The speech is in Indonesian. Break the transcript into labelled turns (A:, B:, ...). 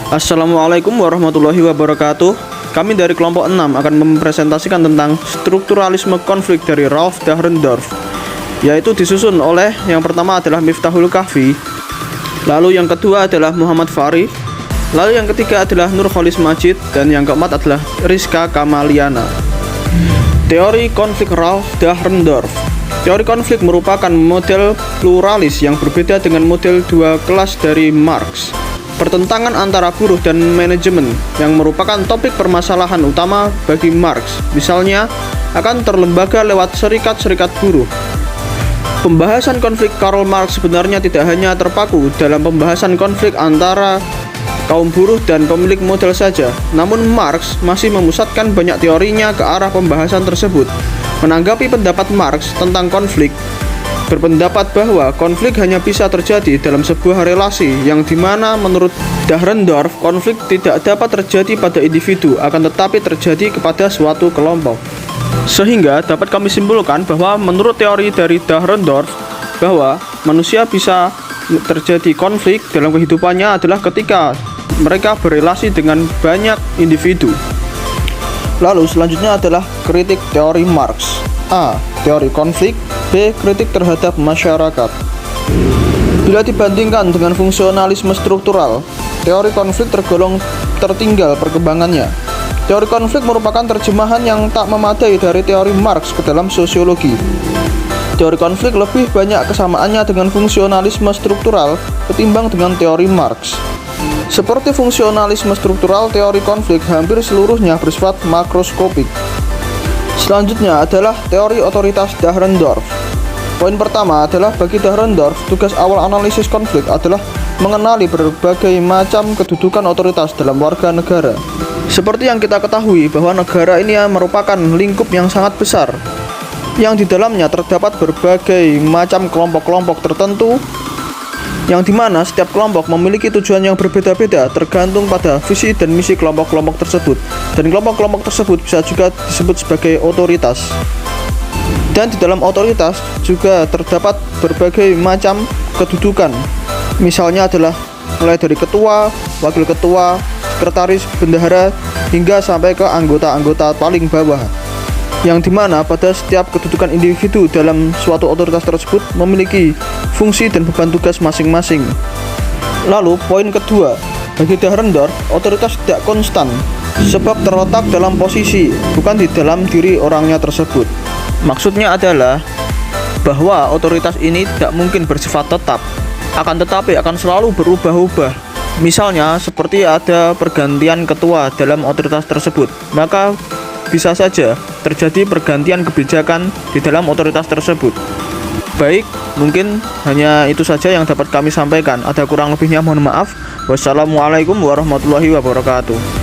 A: Assalamualaikum warahmatullahi wabarakatuh. Kami dari kelompok 6 akan mempresentasikan tentang strukturalisme konflik dari Ralph Dahrendorf, yaitu disusun oleh yang pertama adalah Miftahul Kahfi, lalu yang kedua adalah Muhammad Farih, lalu yang ketiga adalah Nurholis Majid, dan yang keempat adalah Rizka Kamaliana. Teori konflik Ralph Dahrendorf. Teori konflik merupakan model pluralis yang berbeda dengan model dua kelas dari Marx. Pertentangan antara buruh dan manajemen yang merupakan topik permasalahan utama bagi Marx, misalnya akan terlembaga lewat serikat-serikat buruh. Pembahasan konflik Karl Marx sebenarnya tidak hanya terpaku dalam pembahasan konflik antara kaum buruh dan pemilik modal saja, namun Marx masih memusatkan banyak teorinya ke arah pembahasan tersebut. Menanggapi pendapat Marx tentang konflik, berpendapat bahwa konflik hanya bisa terjadi dalam sebuah relasi yang dimana menurut Dahrendorf konflik tidak dapat terjadi pada individu, akan tetapi terjadi kepada suatu kelompok. Sehingga dapat kami simpulkan bahwa menurut teori dari Dahrendorf bahwa manusia bisa terjadi konflik dalam kehidupannya adalah ketika mereka berelasi dengan banyak individu. Lalu selanjutnya adalah kritik teori Marx. A. Teori konflik. B. Kritik terhadap masyarakat. Bila dibandingkan dengan fungsionalisme struktural, teori konflik tergolong tertinggal perkembangannya. Teori konflik merupakan terjemahan yang tak memadai dari teori Marx ke dalam sosiologi. Teori konflik lebih banyak kesamaannya dengan fungsionalisme struktural ketimbang dengan teori Marx. Seperti fungsionalisme struktural, teori konflik hampir seluruhnya bersifat makroskopik. Selanjutnya adalah teori otoritas Dahrendorf. Poin pertama adalah bagi Dahrendorf, tugas awal analisis konflik adalah mengenali berbagai macam kedudukan otoritas dalam warga negara. Seperti yang kita ketahui bahwa negara ini merupakan lingkup yang sangat besar, yang di dalamnya terdapat berbagai macam kelompok-kelompok tertentu, yang dimana setiap kelompok memiliki tujuan yang berbeda-beda tergantung pada visi dan misi kelompok-kelompok tersebut, dan kelompok-kelompok tersebut bisa juga disebut sebagai otoritas. Dan di dalam otoritas juga terdapat berbagai macam kedudukan, misalnya adalah mulai dari ketua, wakil ketua, sekretaris, bendahara, hingga sampai ke anggota-anggota paling bawah, yang dimana pada setiap kedudukan individu dalam suatu otoritas tersebut memiliki fungsi dan beban tugas masing-masing. Lalu poin kedua, bagi Dahrendorf otoritas tidak konstan, sebab terletak dalam posisi, bukan di dalam diri orangnya tersebut. Maksudnya adalah bahwa otoritas ini tidak mungkin bersifat tetap, akan tetapi akan selalu berubah-ubah. Misalnya seperti ada pergantian ketua dalam otoritas tersebut, maka bisa saja terjadi pergantian kebijakan di dalam otoritas tersebut. Baik, mungkin hanya itu saja yang dapat kami sampaikan. Ada kurang lebihnya mohon maaf. Wassalamualaikum warahmatullahi wabarakatuh.